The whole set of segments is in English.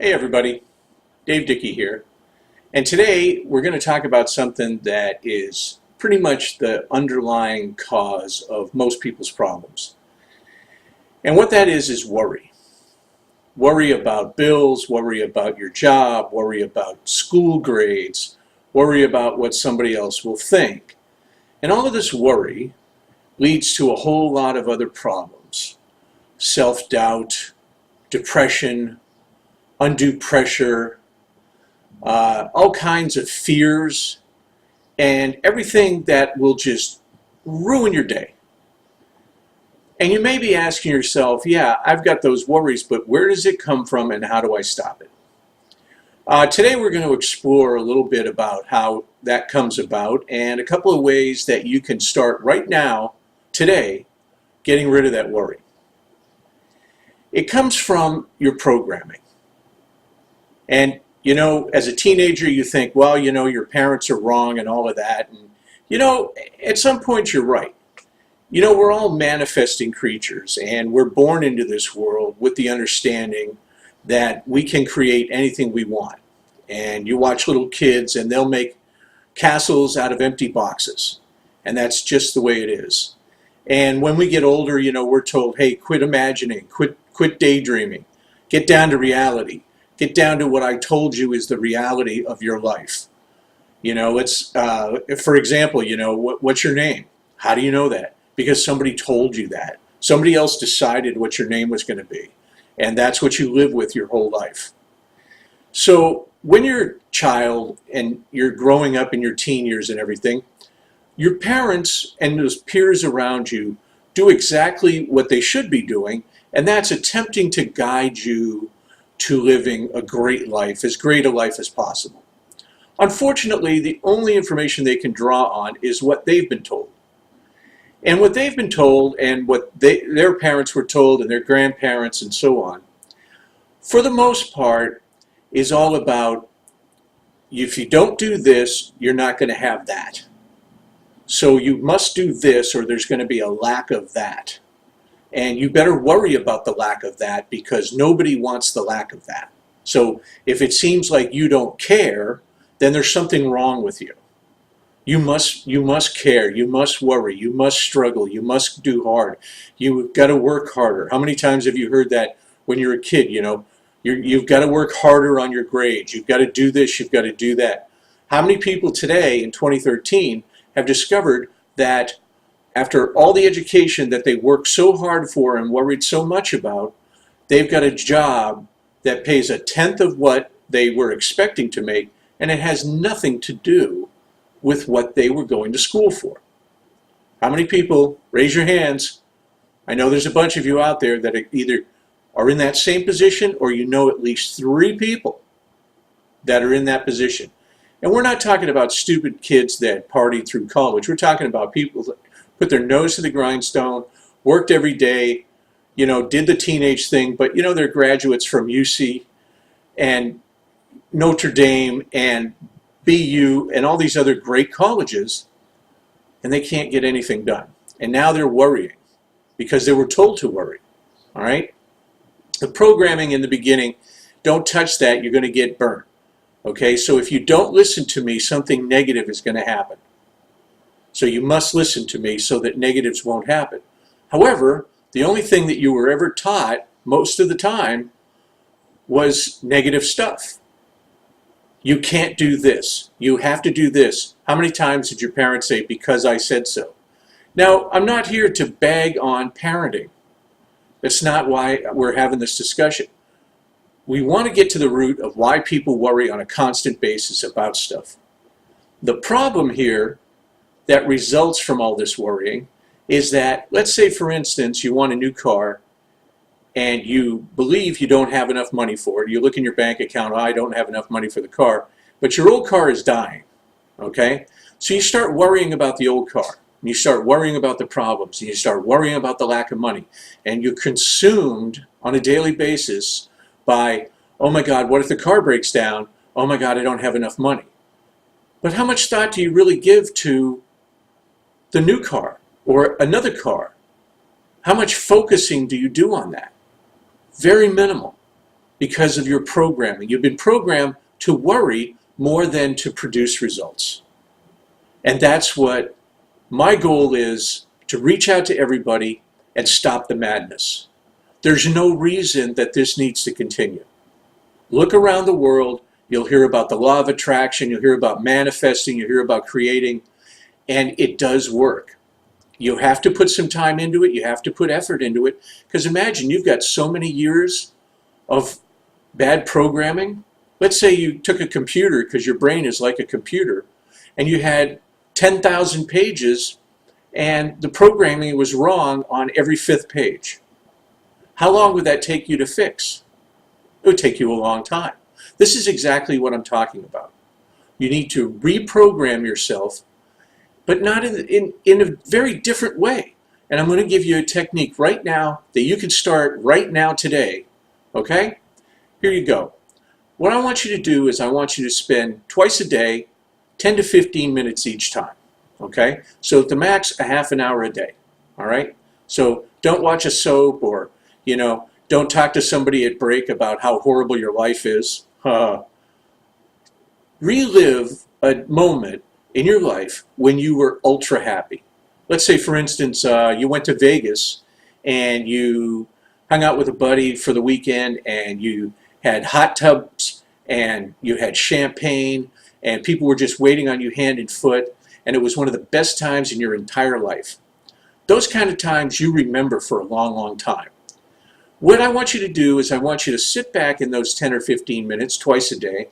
Hey everybody, Dave Dickey here, and today we're going to talk about something that is pretty much the underlying cause of most people's problems. And what that is worry. Worry about bills, worry about your job, worry about school grades, worry about what somebody else will think. And all of this worry leads to a whole lot of other problems. Self-doubt, depression, undue pressure, all kinds of fears, and everything that will just ruin your day. And you may be asking yourself, yeah, I've got those worries, but where does it come from and how do I stop it? Today we're going to explore a little bit about how that comes about and a couple of ways that you can start right now, today, getting rid of that worry. It comes from your programming. And, you know, as a teenager, you think, well, you know, your parents are wrong and all of that. And, you know, at some point you're right. You know, we're all manifesting creatures and we're born into this world with the understanding that we can create anything we want. And you watch little kids and they'll make castles out of empty boxes. And that's just the way it is. And when we get older, you know, we're told, hey, quit imagining, quit daydreaming, get down to reality. Get down to what I told you is the reality of your life. You know, it's, for example, you know, what's your name? How do you know that? Because somebody told you that. Somebody else decided what your name was going to be. And that's what you live with your whole life. So when you're a child and you're growing up in your teen years and everything, your parents and those peers around you do exactly what they should be doing, and that's attempting to guide you to living a great life, as great a life as possible. Unfortunately, the only information they can draw on is what they've been told. And what they've been told and what their parents were told and their grandparents and so on, for the most part, is all about if you don't do this, you're not going to have that. So you must do this or there's going to be a lack of that. And you better worry about the lack of that because nobody wants the lack of that. So if it seems like you don't care, then there's something wrong with you. You must care, you must worry, you must struggle, you must do hard. You've got to work harder. How many times have you heard that when you're a kid, you know? You've got to work harder on your grades. You've got to do this, you've got to do that. How many people today in 2013 have discovered that after all the education that they worked so hard for and worried so much about, they've got a job that pays a tenth of what they were expecting to make, and it has nothing to do with what they were going to school for. How many people, raise your hands, I know there's a bunch of you out there that either are in that same position or you know at least 3 people that are in that position. And we're not talking about stupid kids that partied through college. We're talking about people that put their nose to the grindstone, worked every day, you know, did the teenage thing, but you know, they're graduates from UC and Notre Dame and BU and all these other great colleges, and they can't get anything done. And now they're worrying because they were told to worry, all right? The programming in the beginning, don't touch that, you're going to get burnt, okay? So if you don't listen to me, something negative is going to happen. So you must listen to me so that negatives won't happen. However, the only thing that you were ever taught most of the time was negative stuff. You can't do this. You have to do this. How many times did your parents say, because I said so? Now, I'm not here to bag on parenting. That's not why we're having this discussion. We want to get to the root of why people worry on a constant basis about stuff. The problem here that results from all this worrying is that, let's say for instance, you want a new car and you believe you don't have enough money for it. You look in your bank account, oh, I don't have enough money for the car, but your old car is dying, okay? So you start worrying about the old car. And you start worrying about the problems, and you start worrying about the lack of money. And you're consumed on a daily basis by, oh my God, what if the car breaks down? Oh my God, I don't have enough money. But how much thought do you really give to the new car or another car? How much focusing do you do on that? Very minimal. because of your programming. You've been programmed to worry more than to produce results. And that's what my goal is, to reach out to everybody and stop the madness. There's no reason that this needs to continue. Look around the world, you'll hear about the law of attraction, you'll hear about manifesting, you'll hear about creating, and it does work. You have to put some time into it, you have to put effort into it, because imagine you've got so many years of bad programming. Let's say you took a computer, because your brain is like a computer, and you had 10,000 pages and the programming was wrong on every 5th page. How long would that take you to fix? It would take you a long time. This is exactly what I'm talking about. You need to reprogram yourself, but not in a very different way. And I'm going to give you a technique right now that you can start right now today. Okay? Here you go. What I want you to do is I want you to spend twice a day, 10 to 15 minutes each time. Okay? So at the max, a half an hour a day. All right? So don't watch a soap, or, don't talk to somebody at break about how horrible your life is. Relive a moment in your life when you were ultra happy. Let's say, for instance, you went to Vegas and you hung out with a buddy for the weekend, and you had hot tubs and you had champagne and people were just waiting on you hand and foot, and it was one of the best times in your entire life. Those kind of times you remember for a long, long time. What I want you to do is I want you to sit back in those 10 or 15 minutes twice a day,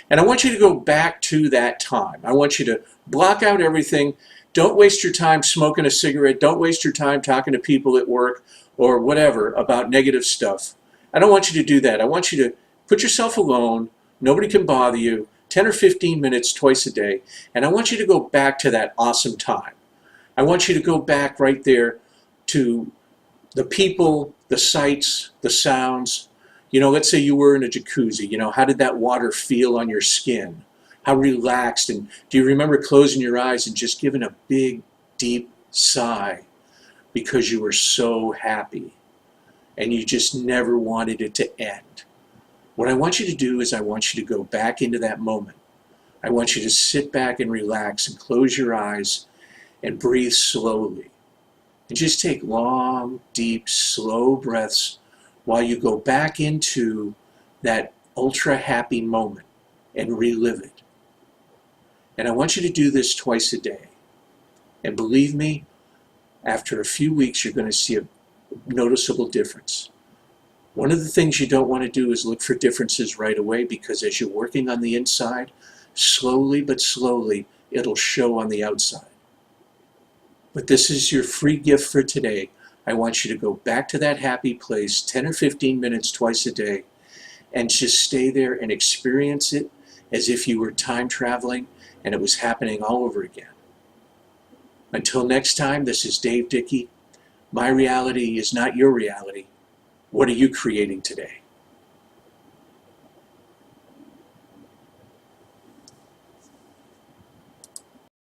and I want you to go back to that time. I want you to block out everything. Don't waste your time smoking a cigarette. Don't waste your time talking to people at work or whatever about negative stuff. I don't want you to do that. I want you to put yourself alone. Nobody can bother you. 10 or 15 minutes twice a day. And I want you to go back to that awesome time. I want you to go back right there to the people, the sights, the sounds. Let's say you were in a jacuzzi. How did that water feel on your skin? How relaxed? And do you remember closing your eyes and just giving a big, deep sigh because you were so happy and you just never wanted it to end? What I want you to do is I want you to go back into that moment. I want you to sit back and relax and close your eyes and breathe slowly. And just take long, deep, slow breaths while you go back into that ultra happy moment and relive it. And I want you to do this twice a day. And believe me, after a few weeks, you're going to see a noticeable difference. One of the things you don't want to do is look for differences right away, because as you're working on the inside, slowly but slowly, it'll show on the outside. But this is your free gift for today. I want you to go back to that happy place 10 or 15 minutes twice a day and just stay there and experience it as if you were time traveling and it was happening all over again. Until next time, this is Dave Dickey. My reality is not your reality. What are you creating today?